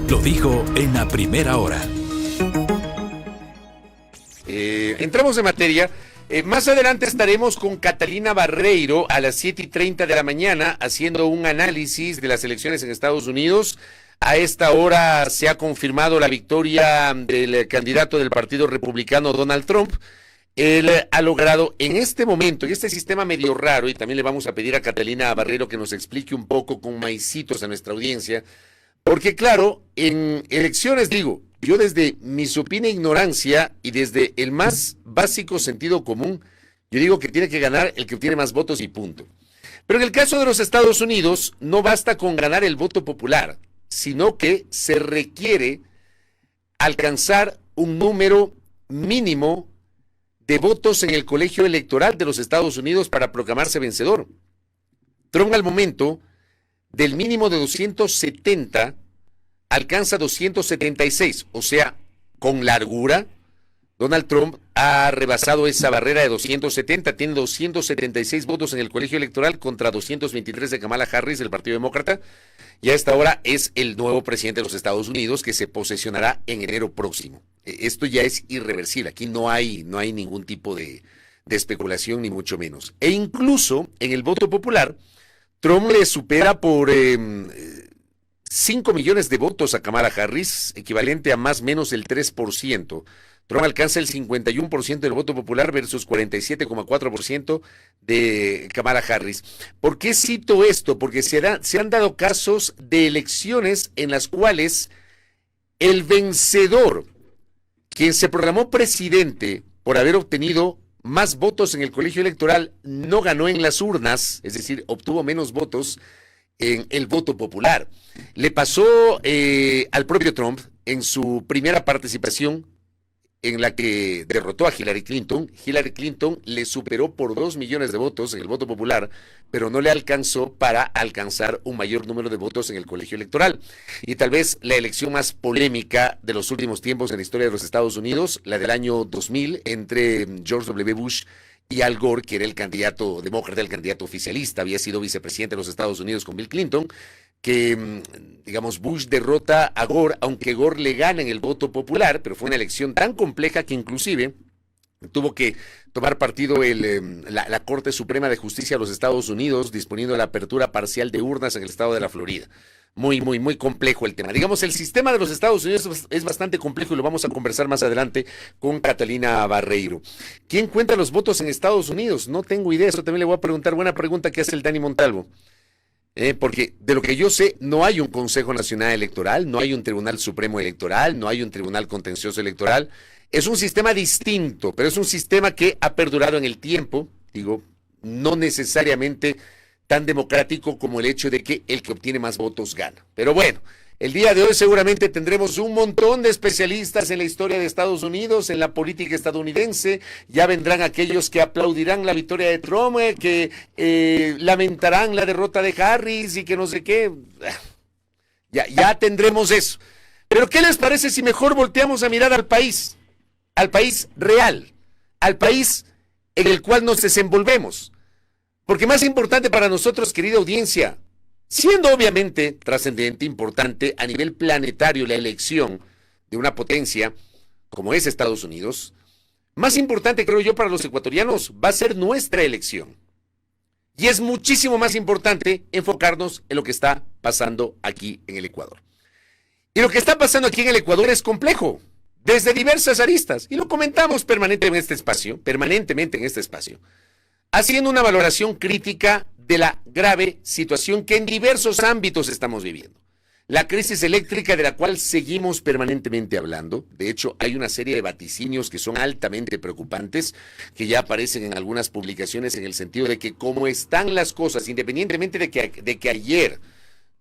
Lo dijo en la primera hora. Entramos en materia. Más adelante estaremos con Catalina Barreiro a las 7:30 de la mañana haciendo un análisis de las elecciones en Estados Unidos. A esta hora se ha confirmado la victoria del candidato del Partido Republicano, Donald Trump. Él ha logrado en este momento, en este sistema medio raro, y también le vamos a pedir a Catalina Barreiro que nos explique un poco con maicitos a nuestra audiencia, porque claro, en elecciones yo desde mi supina ignorancia y desde el más básico sentido común, yo digo que tiene que ganar el que obtiene más votos y punto. Pero en el caso de los Estados Unidos, no basta con ganar el voto popular, sino que se requiere alcanzar un número mínimo de votos en el colegio electoral de los Estados Unidos para proclamarse vencedor. Trump al momento del mínimo de 270 alcanza 276, o sea, con largura, Donald Trump ha rebasado esa barrera de 270, tiene 276 votos en el colegio electoral contra 223 de Kamala Harris del Partido Demócrata, y a esta hora es el nuevo presidente de los Estados Unidos que se posesionará en enero próximo. Esto ya es irreversible, aquí no hay ningún tipo de especulación ni mucho menos. E incluso en el voto popular, Trump le supera por 5 millones de votos a Kamala Harris, equivalente a más o menos el 3%. Trump alcanza el 51% del voto popular versus 47,4% de Kamala Harris. ¿Por qué cito esto? Porque se han dado casos de elecciones en las cuales el vencedor, quien se proclamó presidente por haber obtenido más votos en el colegio electoral, no ganó en las urnas, es decir, obtuvo menos votos en el voto popular. Le pasó al propio Trump en su primera participación en la que derrotó a Hillary Clinton. Hillary Clinton le superó por 2 millones de votos en el voto popular, pero no le alcanzó para alcanzar un mayor número de votos en el colegio electoral. Y tal vez la elección más polémica de los últimos tiempos en la historia de los Estados Unidos, la del año 2000, entre George W. Bush y Al Gore, que era el candidato demócrata, el candidato oficialista, había sido vicepresidente de los Estados Unidos con Bill Clinton, que, digamos, Bush derrota a Gore, aunque Gore le gana en el voto popular, pero fue una elección tan compleja que inclusive tuvo que tomar partido la Corte Suprema de Justicia de los Estados Unidos, disponiendo la apertura parcial de urnas en el estado de la Florida. Muy complejo el tema. Digamos, el sistema de los Estados Unidos es bastante complejo y lo vamos a conversar más adelante con Catalina Barreiro. ¿Quién cuenta los votos en Estados Unidos? No tengo idea, eso también le voy a preguntar. Buena pregunta que hace el Dani Montalvo. Porque de lo que yo sé, no hay un Consejo Nacional Electoral, no hay un Tribunal Supremo Electoral, no hay un Tribunal Contencioso Electoral. Es un sistema distinto, pero es un sistema que ha perdurado en el tiempo, no necesariamente tan democrático como el hecho de que el que obtiene más votos gana. Pero bueno, el día de hoy seguramente tendremos un montón de especialistas en la historia de Estados Unidos, en la política estadounidense. Ya vendrán aquellos que aplaudirán la victoria de Trump, que lamentarán la derrota de Harris y que no sé qué. Ya tendremos eso. Pero ¿qué les parece si mejor volteamos a mirar al país real, al país en el cual nos desenvolvemos? Porque más importante para nosotros, querida audiencia, siendo obviamente trascendente, importante a nivel planetario la elección de una potencia como es Estados Unidos, más importante, creo yo, para los ecuatorianos va a ser nuestra elección. Y es muchísimo más importante enfocarnos en lo que está pasando aquí en el Ecuador. Y lo que está pasando aquí en el Ecuador es complejo, desde diversas aristas, y lo comentamos permanentemente en este espacio, haciendo una valoración crítica de la grave situación que en diversos ámbitos estamos viviendo. La crisis eléctrica de la cual seguimos permanentemente hablando. De hecho, hay una serie de vaticinios que son altamente preocupantes, que ya aparecen en algunas publicaciones en el sentido de que como están las cosas, independientemente de que ayer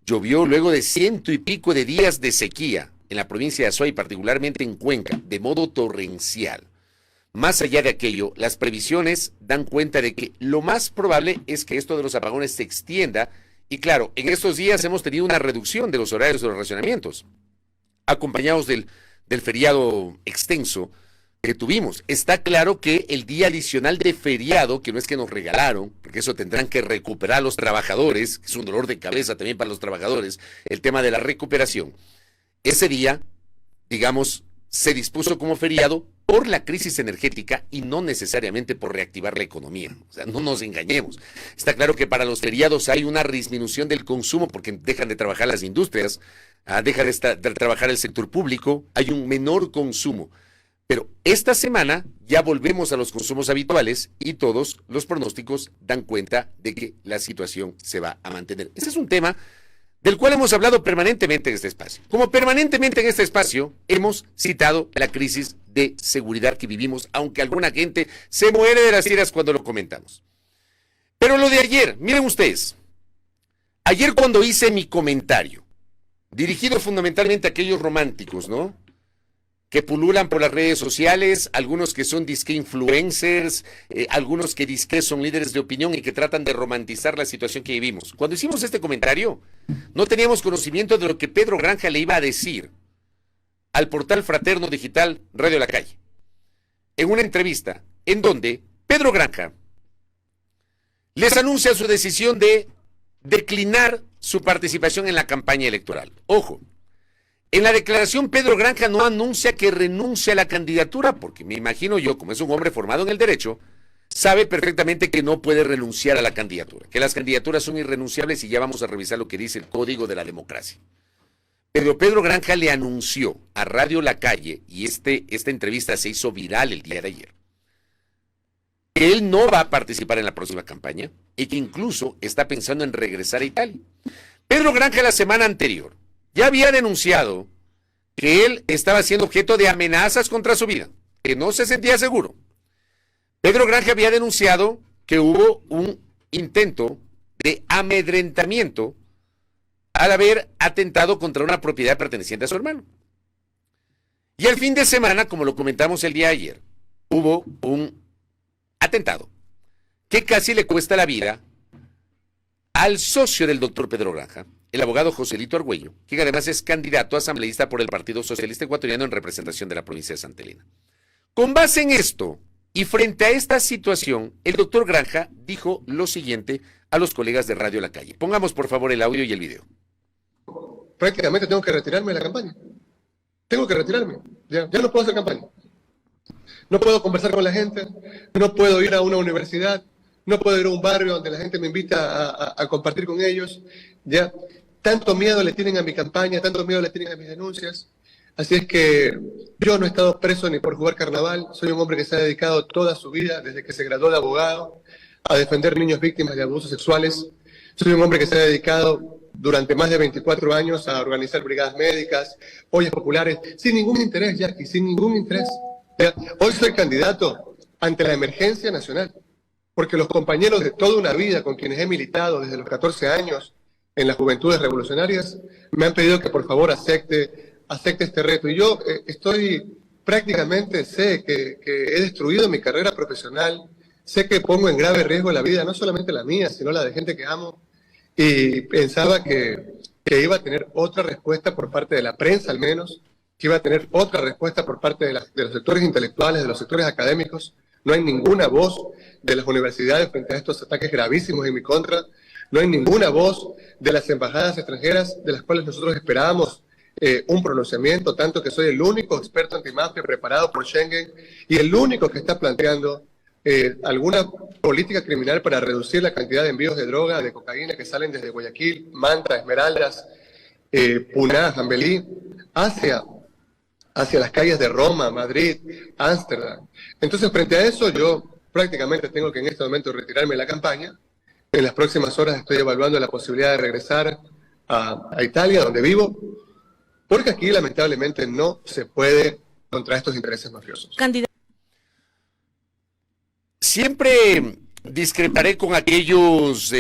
llovió luego de 100 y pico de días de sequía en la provincia de Azuay, particularmente en Cuenca, de modo torrencial. Más allá de aquello, las previsiones dan cuenta de que lo más probable es que esto de los apagones se extienda y claro, en estos días hemos tenido una reducción de los horarios de los racionamientos, acompañados del feriado extenso que tuvimos. Está claro que el día adicional de feriado, que no es que nos regalaron, porque eso tendrán que recuperar los trabajadores, que es un dolor de cabeza también para los trabajadores, el tema de la recuperación. ese día, digamos, se dispuso como feriado por la crisis energética y no necesariamente por reactivar la economía. O sea, no nos engañemos. Está claro que para los feriados hay una disminución del consumo porque dejan de trabajar las industrias, deja de trabajar el sector público, hay un menor consumo. Pero esta semana ya volvemos a los consumos habituales y todos los pronósticos dan cuenta de que la situación se va a mantener. Ese es un tema del cual hemos hablado permanentemente en este espacio. Como permanentemente en este espacio hemos citado la crisis de seguridad que vivimos, aunque alguna gente se muere de las iras cuando lo comentamos. Pero lo de ayer, miren ustedes, ayer cuando hice mi comentario, dirigido fundamentalmente a aquellos románticos, ¿no?, que pululan por las redes sociales, algunos que son disque influencers, algunos que disque son líderes de opinión y que tratan de romantizar la situación que vivimos. Cuando hicimos este comentario, no teníamos conocimiento de lo que Pedro Granja le iba a decir al portal fraterno digital Radio La Calle, en una entrevista en donde Pedro Granja les anuncia su decisión de declinar su participación en la campaña electoral. Ojo, en la declaración Pedro Granja no anuncia que renuncia a la candidatura, porque me imagino yo, como es un hombre formado en el derecho, sabe perfectamente que no puede renunciar a la candidatura, que las candidaturas son irrenunciables y ya vamos a revisar lo que dice el Código de la Democracia. Pero Pedro Granja le anunció a Radio La Calle, y esta entrevista se hizo viral el día de ayer, que él no va a participar en la próxima campaña y que incluso está pensando en regresar a Italia. Pedro Granja la semana anterior ya había denunciado que él estaba siendo objeto de amenazas contra su vida, que no se sentía seguro. Pedro Granja había denunciado que hubo un intento de amedrentamiento al haber atentado contra una propiedad perteneciente a su hermano. Y el fin de semana, como lo comentamos el día de ayer, hubo un atentado que casi le cuesta la vida al socio del doctor Pedro Granja, el abogado Joselito Argüello, quien además es candidato asambleísta por el Partido Socialista Ecuatoriano en representación de la provincia de Santa Elena. Con base en esto y frente a esta situación, el doctor Granja dijo lo siguiente a los colegas de Radio La Calle. Pongamos por favor el audio y el video. Prácticamente tengo que retirarme de la campaña. Tengo que retirarme. Ya no puedo hacer campaña. No puedo conversar con la gente, no puedo ir a una universidad, no puedo ir a un barrio donde la gente me invita a compartir con ellos. Ya tanto miedo le tienen a mi campaña, tanto miedo le tienen a mis denuncias. Así es que yo no he estado preso ni por jugar carnaval. Soy un hombre que se ha dedicado toda su vida, desde que se graduó de abogado, a defender niños víctimas de abusos sexuales. Soy un hombre que se ha dedicado durante más de 24 años a organizar brigadas médicas, ollas populares, sin ningún interés, Jackie, sin ningún interés. ¿Ya? Hoy soy candidato ante la emergencia nacional, porque los compañeros de toda una vida con quienes he militado desde los 14 años en las Juventudes Revolucionarias me han pedido que por favor acepte este reto. Y yo prácticamente sé que he destruido mi carrera profesional, sé que pongo en grave riesgo la vida, no solamente la mía, sino la de gente que amo, y pensaba que iba a tener otra respuesta por parte de la prensa al menos, que iba a tener otra respuesta por parte de los sectores intelectuales, de los sectores académicos. No hay ninguna voz de las universidades frente a estos ataques gravísimos en mi contra. No hay ninguna voz de las embajadas extranjeras de las cuales nosotros esperábamos un pronunciamiento, tanto que soy el único experto antimafia preparado por Schengen y el único que está planteando alguna política criminal para reducir la cantidad de envíos de droga, de cocaína que salen desde Guayaquil, Manta, Esmeraldas, Puná, Jambelí, hacia las calles de Roma, Madrid, Ámsterdam. Entonces, frente a eso, yo prácticamente tengo que en este momento retirarme de la campaña. En las próximas horas estoy evaluando la posibilidad de regresar a Italia, donde vivo, porque aquí lamentablemente no se puede contra estos intereses mafiosos. Siempre discreparé con aquellas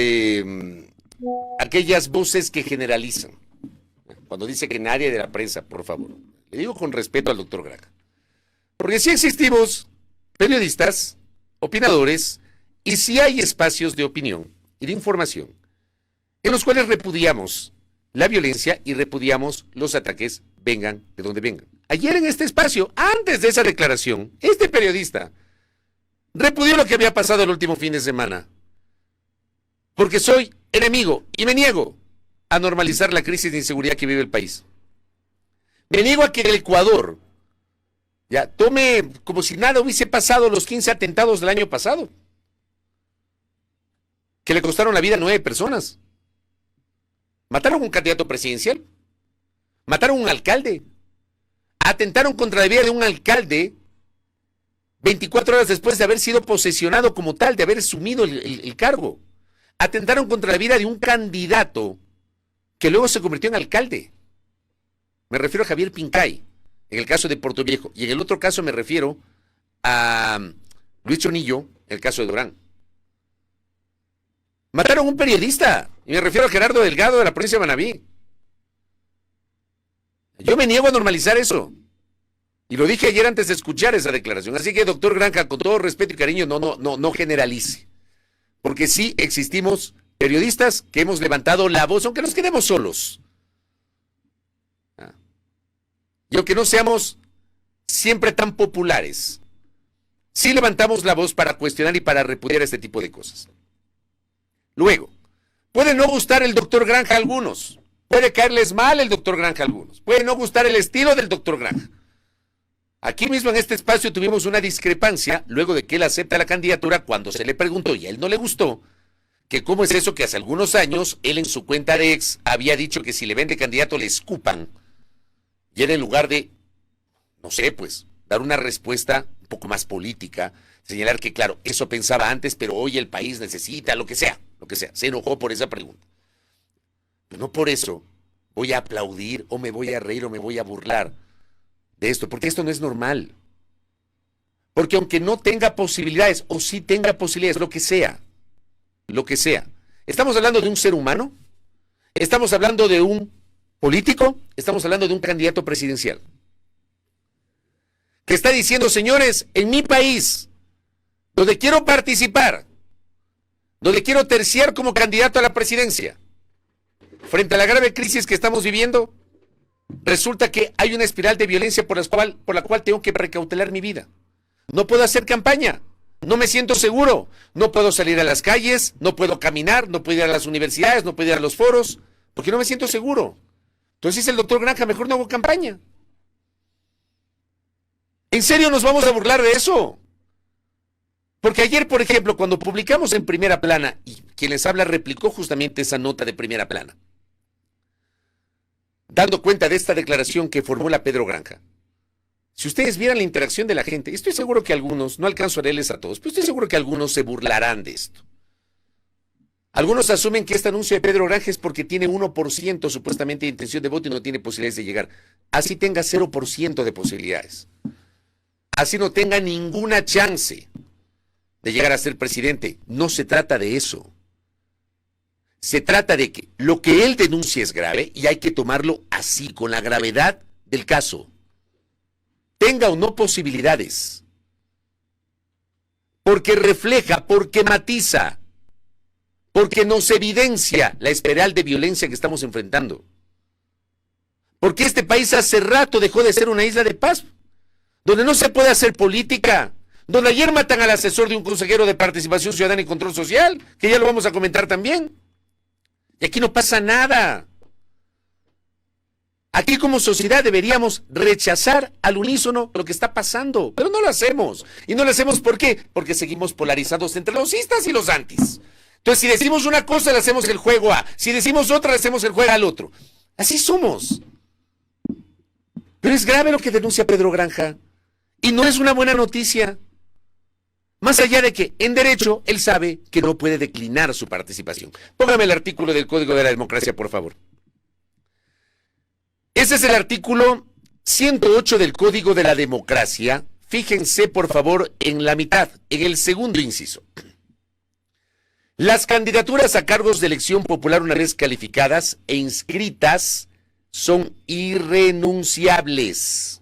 voces que generalizan. Cuando dice que nadie de la prensa, por favor. Le digo con respeto al doctor Granja. Porque sí existimos periodistas, opinadores, y sí hay espacios de opinión y de información en los cuales repudiamos la violencia y repudiamos los ataques, vengan de donde vengan. Ayer en este espacio, antes de esa declaración, este periodista repudió lo que había pasado el último fin de semana. Porque soy enemigo y me niego a normalizar la crisis de inseguridad que vive el país. Me niego a que el Ecuador ya tome como si nada hubiese pasado los 15 atentados del año pasado, que le costaron la vida a 9 personas. Mataron a un candidato presidencial, mataron a un alcalde, atentaron contra la vida de un alcalde 24 horas después de haber sido posesionado como tal, de haber asumido el cargo. Atentaron contra la vida de un candidato que luego se convirtió en alcalde. Me refiero a Javier Pincay, en el caso de Puerto Viejo, y en el otro caso me refiero a Luis Chonillo, en el caso de Durán. Mataron a un periodista, y me refiero a Gerardo Delgado de la provincia de Manabí. Yo me niego a normalizar eso. Y lo dije ayer antes de escuchar esa declaración. Así que, doctor Granja, con todo respeto y cariño, no generalice. Porque sí existimos periodistas que hemos levantado la voz, aunque nos quedemos solos. Y aunque no seamos siempre tan populares, sí levantamos la voz para cuestionar y para repudiar este tipo de cosas. Luego, puede no gustar el doctor Granja a algunos, puede caerles mal el doctor Granja a algunos, puede no gustar el estilo del doctor Granja. Aquí mismo en este espacio tuvimos una discrepancia luego de que él acepta la candidatura cuando se le preguntó y a él no le gustó que cómo es eso que hace algunos años él en su cuenta de ex había dicho que si le ven de candidato le escupan. Y él en lugar de, no sé, pues, dar una respuesta un poco más política, señalar que, claro, eso pensaba antes, pero hoy el país necesita lo que sea, se enojó por esa pregunta. Pero no por eso voy a aplaudir o me voy a reír o me voy a burlar de esto, porque esto no es normal. Porque aunque no tenga posibilidades, o sí tenga posibilidades, lo que sea, estamos hablando de un ser humano, estamos hablando de un político, estamos hablando de un candidato presidencial que está diciendo, señores, en mi país, donde quiero participar, donde quiero terciar como candidato a la presidencia, frente a la grave crisis que estamos viviendo, resulta que hay una espiral de violencia por la cual tengo que precautelar mi vida. No puedo hacer campaña, no me siento seguro, no puedo salir a las calles, no puedo caminar, no puedo ir a las universidades, no puedo ir a los foros, porque no me siento seguro. Entonces dice el doctor Granja, mejor no hago campaña. ¿En serio nos vamos a burlar de eso? Porque ayer, por ejemplo, cuando publicamos en Primera Plana, y quien les habla replicó justamente esa nota de Primera Plana, dando cuenta de esta declaración que formula Pedro Granja. Si ustedes vieran la interacción de la gente, estoy seguro que algunos, no alcanzo a leerles a todos, pero estoy seguro que algunos se burlarán de esto. Algunos asumen que este anuncio de Pedro Granja es porque tiene 1% supuestamente de intención de voto y no tiene posibilidades de llegar. Así tenga 0% de posibilidades. Así no tenga ninguna chance de llegar a ser presidente. No se trata de eso. Se trata de que lo que él denuncia es grave y hay que tomarlo así, con la gravedad del caso. Tenga o no posibilidades. Porque refleja, porque matiza, porque nos evidencia la espiral de violencia que estamos enfrentando. Porque este país hace rato dejó de ser una isla de paz, donde no se puede hacer política, donde ayer matan al asesor de un consejero de Participación Ciudadana y Control Social, que ya lo vamos a comentar también. Y aquí no pasa nada. Aquí como sociedad deberíamos rechazar al unísono lo que está pasando, pero no lo hacemos. ¿Y no lo hacemos por qué? Porque seguimos polarizados entre los istas y los antis. Entonces, si decimos una cosa, le hacemos el juego a. Si decimos otra, le hacemos el juego al otro. Así somos. Pero es grave lo que denuncia Pedro Granja. Y no es una buena noticia. Más allá de que, en derecho, él sabe que no puede declinar su participación. Póngame el artículo del Código de la Democracia, por favor. Ese es el artículo 108 del Código de la Democracia. Fíjense, por favor, en la mitad, en el segundo inciso. Las candidaturas a cargos de elección popular una vez calificadas e inscritas son irrenunciables.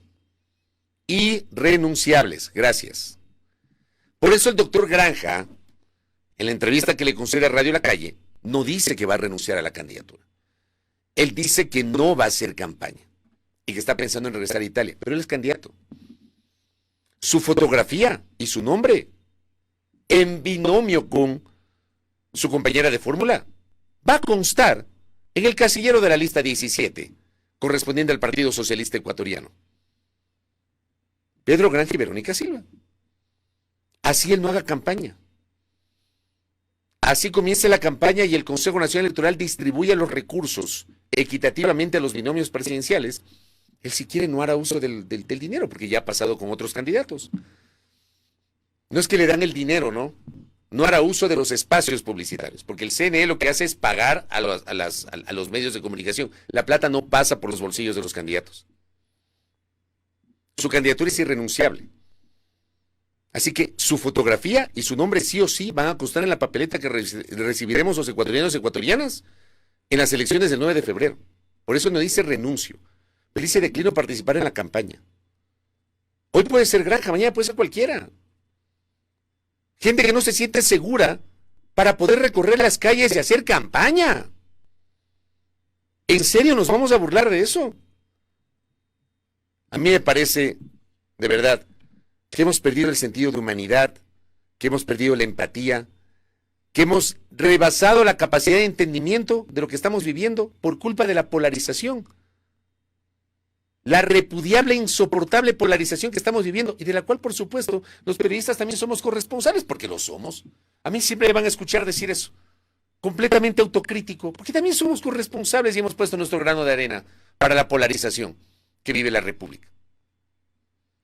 Irrenunciables, gracias. Por eso el doctor Granja, en la entrevista que le concede a Radio La Calle, no dice que va a renunciar a la candidatura. Él dice que no va a hacer campaña y que está pensando en regresar a Italia, pero él es candidato. Su fotografía y su nombre, en binomio con su compañera de fórmula, va a constar en el casillero de la lista 17, correspondiente al Partido Socialista Ecuatoriano. Pedro Granja y Verónica Silva. Así él no haga campaña. Así comience la campaña y el Consejo Nacional Electoral distribuya los recursos equitativamente a los binomios presidenciales. Él si quiere no hará uso del dinero, porque ya ha pasado con otros candidatos. No es que le dan el dinero, ¿no? No hará uso de los espacios publicitarios, porque el CNE lo que hace es pagar a los medios de comunicación. La plata no pasa por los bolsillos de los candidatos. Su candidatura es irrenunciable. Así que su fotografía y su nombre sí o sí van a constar en la papeleta que recibiremos los ecuatorianos y ecuatorianas en las elecciones del 9 de febrero. Por eso no dice renuncio, pero dice declino participar en la campaña. Hoy puede ser Granja, mañana puede ser cualquiera. Gente que no se siente segura para poder recorrer las calles y hacer campaña. ¿En serio nos vamos a burlar de eso? A mí me parece, de verdad, que hemos perdido el sentido de humanidad, que hemos perdido la empatía, que hemos rebasado la capacidad de entendimiento de lo que estamos viviendo por culpa de la polarización. La repudiable e insoportable polarización que estamos viviendo y de la cual, por supuesto, los periodistas también somos corresponsables, porque lo somos. A mí siempre me van a escuchar decir eso, completamente autocrítico, porque también somos corresponsables y hemos puesto nuestro grano de arena para la polarización que vive la República.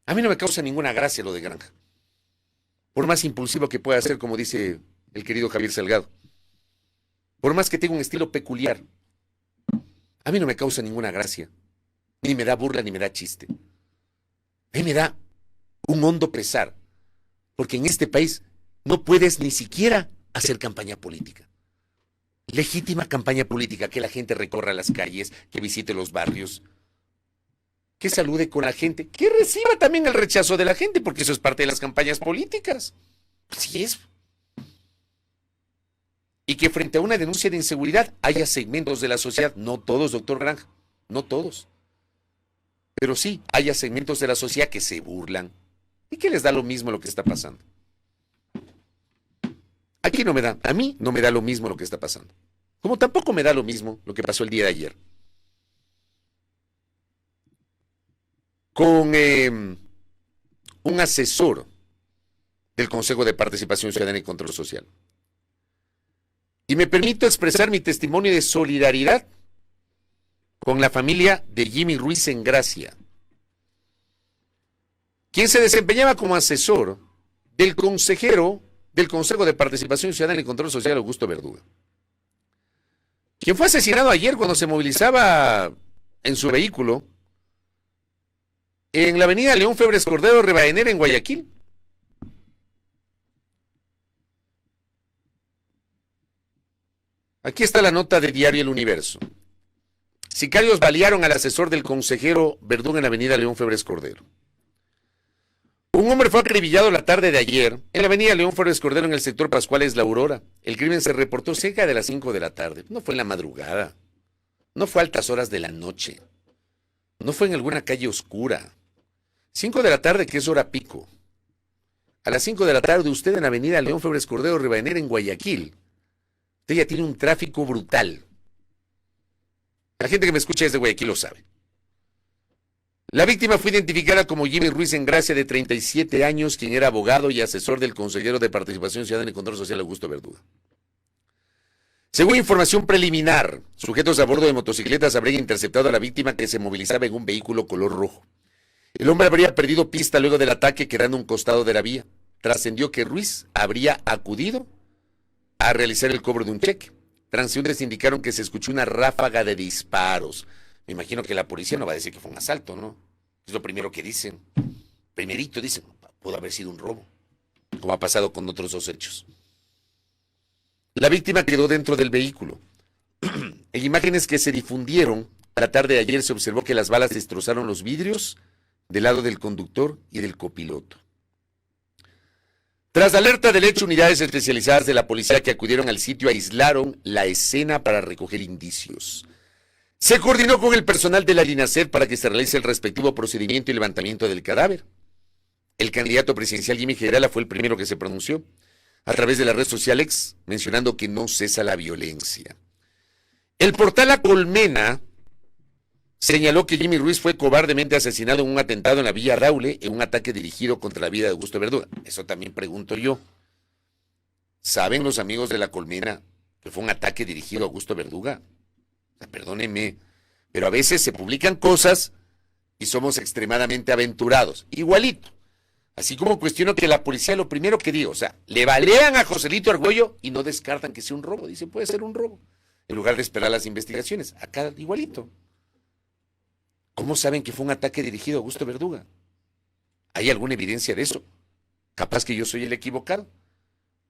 A mí no me causa ninguna gracia lo de Granja, por más impulsivo que pueda ser, como dice el querido Javier Salgado, por más que tenga un estilo peculiar, a mí no me causa ninguna gracia. Ni me da burla, ni me da chiste. A mí me da un hondo pesar, porque en este país no puedes ni siquiera hacer campaña política. Legítima campaña política, que la gente recorra las calles, que visite los barrios, que salude con la gente, que reciba también el rechazo de la gente, porque eso es parte de las campañas políticas. Así es. Y que frente a una denuncia de inseguridad haya segmentos de la sociedad, no todos, doctor Granja, no todos. Pero sí, haya segmentos de la sociedad que se burlan y que les da lo mismo lo que está pasando. A mí no me da lo mismo lo que está pasando. Como tampoco me da lo mismo lo que pasó el día de ayer. Con un asesor del Consejo de Participación Ciudadana y Control Social. Y me permito expresar mi testimonio de solidaridad con la familia de Jimmy Ruiz en Gracia, quien se desempeñaba como asesor del consejero del Consejo de Participación Ciudadana y Control Social, Augusto Verduga, quien fue asesinado ayer cuando se movilizaba en su vehículo en la avenida León Febres Cordero Rivadeneira en Guayaquil. Aquí está la nota de Diario El Universo. Sicarios balearon al asesor del consejero Verduga en la avenida León Febres Cordero. Un hombre fue acribillado la tarde de ayer en la avenida León Febres Cordero en el sector Pascuales La Aurora. El crimen se reportó cerca de las 5 de la tarde. No fue en la madrugada. No fue a altas horas de la noche. No fue en alguna calle oscura. 5 de la tarde, que es hora pico. A las 5 de la tarde usted en la avenida León Febres Cordero Rivadeneira en Guayaquil. Usted ya tiene un tráfico brutal. La gente que me escucha desde Guayaquil lo sabe. La víctima fue identificada como Jimmy Ruiz en Gracia, de 37 años, quien era abogado y asesor del consejero de Participación Ciudadana y Control Social, Augusto Verduga. Según información preliminar, sujetos a bordo de motocicletas habrían interceptado a la víctima, que se movilizaba en un vehículo color rojo. El hombre habría perdido pista luego del ataque, quedando a un costado de la vía. Trascendió que Ruiz habría acudido a realizar el cobro de un cheque. Transeúntes indicaron que se escuchó una ráfaga de disparos. Me imagino que la policía no va a decir que fue un asalto, ¿no? Es lo primero que dicen. Primerito dicen, pudo haber sido un robo, como ha pasado con otros 2 hechos. La víctima quedó dentro del vehículo. En imágenes que se difundieron a la tarde de ayer se observó que las balas destrozaron los vidrios del lado del conductor y del copiloto. Tras la alerta del hecho, unidades especializadas de la policía que acudieron al sitio aislaron la escena para recoger indicios. Se coordinó con el personal de la DINASER para que se realice el respectivo procedimiento y levantamiento del cadáver. El candidato presidencial Jimmy Gerala fue el primero que se pronunció a través de la red social X, mencionando que no cesa la violencia. El portal La Colmena señaló que Jimmy Ruiz fue cobardemente asesinado en un atentado en la Villa Raule, en un ataque dirigido contra la vida de Augusto Verduga. Eso también pregunto yo. ¿Saben los amigos de La Colmena que fue un ataque dirigido a Augusto Verduga? O sea, perdónenme, pero a veces se publican cosas y somos extremadamente aventurados. Igualito. Así como cuestiono que la policía, lo primero que digo, o sea, le balean a Joselito Argüello y no descartan que sea un robo. Dicen, puede ser un robo. En lugar de esperar las investigaciones. Acá igualito. ¿Cómo saben que fue un ataque dirigido a Augusto Verduga? ¿Hay alguna evidencia de eso? Capaz que yo soy el equivocado.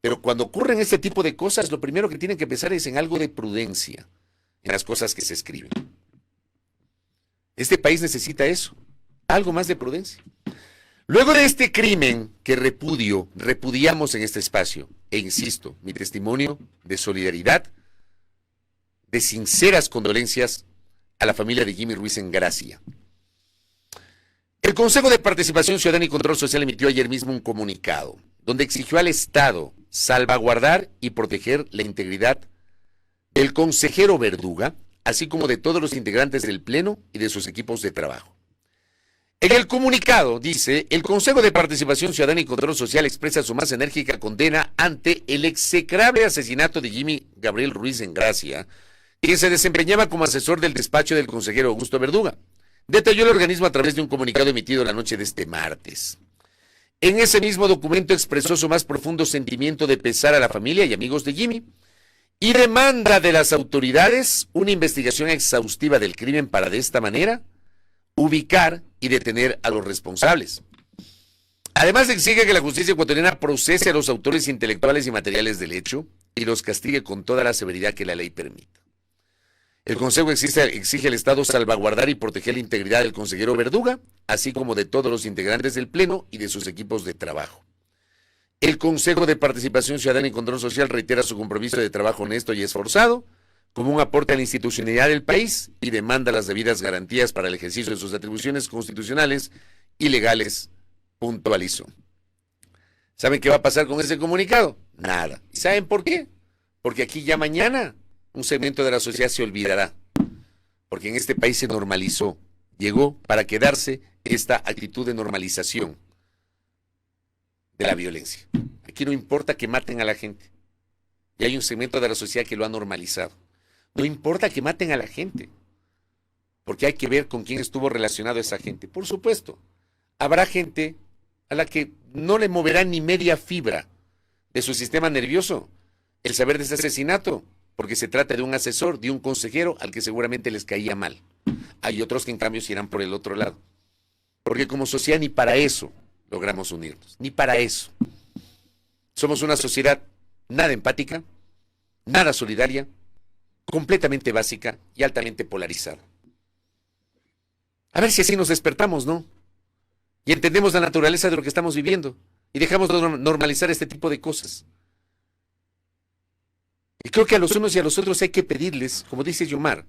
Pero cuando ocurren este tipo de cosas, lo primero que tienen que pensar es en algo de prudencia, en las cosas que se escriben. Este país necesita eso, algo más de prudencia. Luego de este crimen que repudiamos en este espacio, e insisto, mi testimonio de solidaridad, de sinceras condolencias a la familia de Jimmy Ruiz en Gracia. El Consejo de Participación Ciudadana y Control Social emitió ayer mismo un comunicado donde exigió al Estado salvaguardar y proteger la integridad del consejero Verduga, así como de todos los integrantes del Pleno y de sus equipos de trabajo. En el comunicado dice, el Consejo de Participación Ciudadana y Control Social expresa su más enérgica condena ante el execrable asesinato de Jimmy Gabriel Ruiz en Gracia, quien se desempeñaba como asesor del despacho del consejero Augusto Verduga. Detalló el organismo a través de un comunicado emitido la noche de este martes. En ese mismo documento expresó su más profundo sentimiento de pesar a la familia y amigos de Jimmy y demanda de las autoridades una investigación exhaustiva del crimen para de esta manera ubicar y detener a los responsables. Además exige que la justicia ecuatoriana procese a los autores intelectuales y materiales del hecho y los castigue con toda la severidad que la ley permita. El Consejo exige al Estado salvaguardar y proteger la integridad del consejero Verduga, así como de todos los integrantes del Pleno y de sus equipos de trabajo. El Consejo de Participación Ciudadana y Control Social reitera su compromiso de trabajo honesto y esforzado como un aporte a la institucionalidad del país y demanda las debidas garantías para el ejercicio de sus atribuciones constitucionales y legales, puntualizó. ¿Saben qué va a pasar con ese comunicado? Nada. ¿Y saben por qué? Porque aquí ya mañana un segmento de la sociedad se olvidará, porque en este país se normalizó, llegó para quedarse esta actitud de normalización de la violencia. Aquí no importa que maten a la gente, y hay un segmento de la sociedad que lo ha normalizado. No importa que maten a la gente, porque hay que ver con quién estuvo relacionado esa gente. Por supuesto, habrá gente a la que no le moverá ni media fibra de su sistema nervioso el saber de ese asesinato, porque se trata de un asesor, de un consejero al que seguramente les caía mal. Hay otros que en cambio se irán por el otro lado. Porque como sociedad ni para eso logramos unirnos, ni para eso. Somos una sociedad nada empática, nada solidaria, completamente básica y altamente polarizada. A ver si así nos despertamos, ¿no? Y entendemos la naturaleza de lo que estamos viviendo y dejamos de normalizar este tipo de cosas. Y creo que a los unos y a los otros hay que pedirles, como dice Yomar,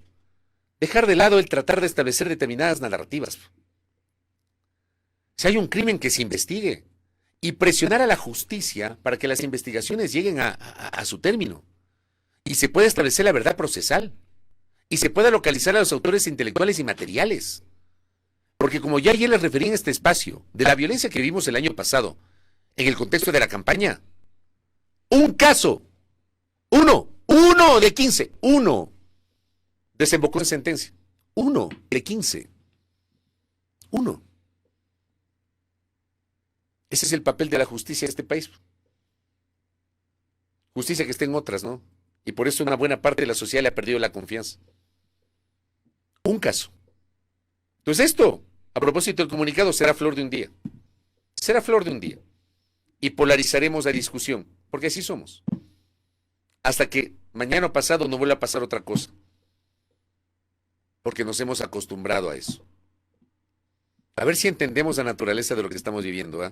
dejar de lado el tratar de establecer determinadas narrativas. Si hay un crimen, que se investigue y presionar a la justicia para que las investigaciones lleguen a su término y se pueda establecer la verdad procesal y se pueda localizar a los autores intelectuales y materiales. Porque como ya ayer les referí en este espacio de la violencia que vimos el año pasado en el contexto de la campaña, un caso, uno de 15, desembocó en sentencia. 1 de 15. Ese es el papel de la justicia de este país. Justicia que está en otras, ¿no? Y por eso una buena parte de la sociedad le ha perdido la confianza. Un caso. Entonces esto, a propósito del comunicado, será flor de un día. Será flor de un día. Y polarizaremos la discusión, porque así somos. Hasta que mañana o pasado no vuelva a pasar otra cosa. Porque nos hemos acostumbrado a eso. A ver si entendemos la naturaleza de lo que estamos viviendo, ¿eh?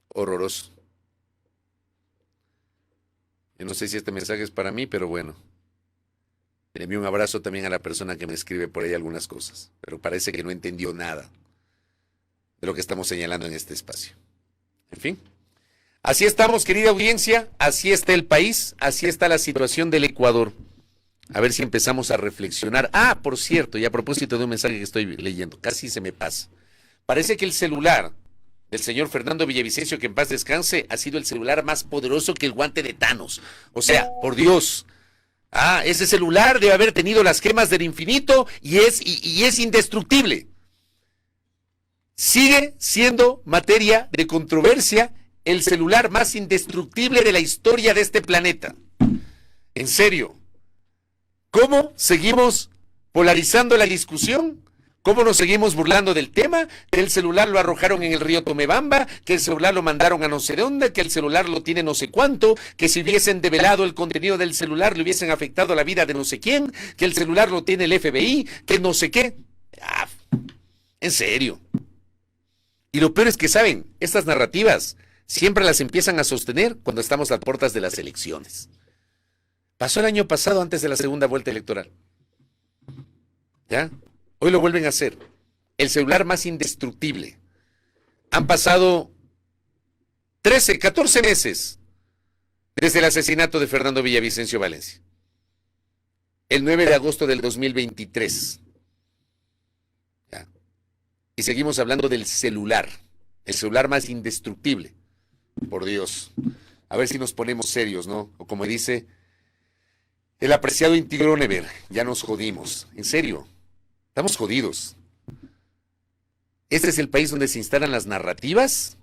Horroroso. Yo no sé si este mensaje es para mí, pero bueno. Le envío un abrazo también a la persona que me escribe por ahí algunas cosas, pero parece que no entendió nada de lo que estamos señalando en este espacio. En fin. Así estamos, querida audiencia, así está el país, así está la situación del Ecuador. A ver si empezamos a reflexionar. Ah, por cierto, y a propósito de un mensaje que estoy leyendo, casi se me pasa. Parece que el celular del señor Fernando Villavicencio, que en paz descanse, ha sido el celular más poderoso que el guante de Thanos. O sea, por Dios. Ese celular debe haber tenido las gemas del infinito y es indestructible. Sigue siendo materia de controversia el celular más indestructible de la historia de este planeta. En serio. ¿Cómo seguimos polarizando la discusión? ¿Cómo nos seguimos burlando del tema? Que el celular lo arrojaron en el río Tomebamba, que el celular lo mandaron a no sé dónde, que el celular lo tiene no sé cuánto, que si hubiesen develado el contenido del celular le hubiesen afectado la vida de no sé quién, que el celular lo tiene el FBI, que no sé qué. En serio. Y lo peor es que, ¿saben? Estas narrativas siempre las empiezan a sostener cuando estamos a puertas de las elecciones. Pasó el año pasado antes de la segunda vuelta electoral. ¿Ya? Hoy lo vuelven a hacer. El celular más indestructible. Han pasado 13, 14 meses desde el asesinato de Fernando Villavicencio Valencia. El 9 de agosto del 2023. ¿Ya? Y seguimos hablando del celular. El celular más indestructible. Por Dios. A ver si nos ponemos serios, ¿no? O como dice el apreciado Inti Gronever, ya nos jodimos. En serio. Estamos jodidos. Este es el país donde se instalan las narrativas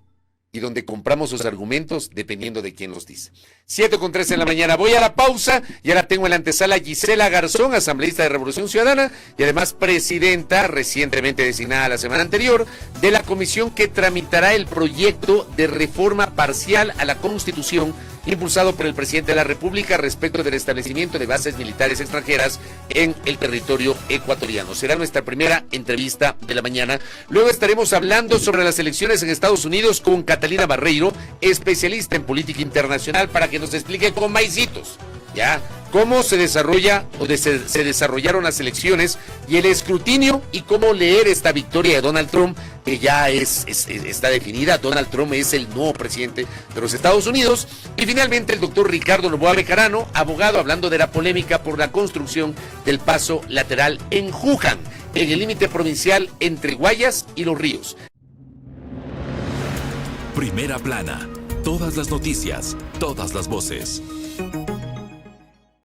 y donde compramos los argumentos dependiendo de quién los dice. 7:13 de la mañana. Voy a la pausa y ahora tengo en la antesala a Gisela Garzón, asambleísta de Revolución Ciudadana y además presidenta, recientemente designada la semana anterior, de la comisión que tramitará el proyecto de reforma parcial a la Constitución impulsado por el presidente de la República respecto del establecimiento de bases militares extranjeras en el territorio ecuatoriano. Será nuestra primera entrevista de la mañana. Luego estaremos hablando sobre las elecciones en Estados Unidos con Catalina Barreiro, especialista en política internacional, para que nos explique con maicitos, ¿ya?, cómo se desarrolla o se desarrollaron las elecciones y el escrutinio y cómo leer esta victoria de Donald Trump, que ya está definida. Donald Trump es el nuevo presidente de los Estados Unidos. Y finalmente el doctor Ricardo Noboa Bejarano, abogado, hablando de la polémica por la construcción del paso lateral en Juján, en el límite provincial entre Guayas y Los Ríos. Primera plana. Todas las noticias, todas las voces.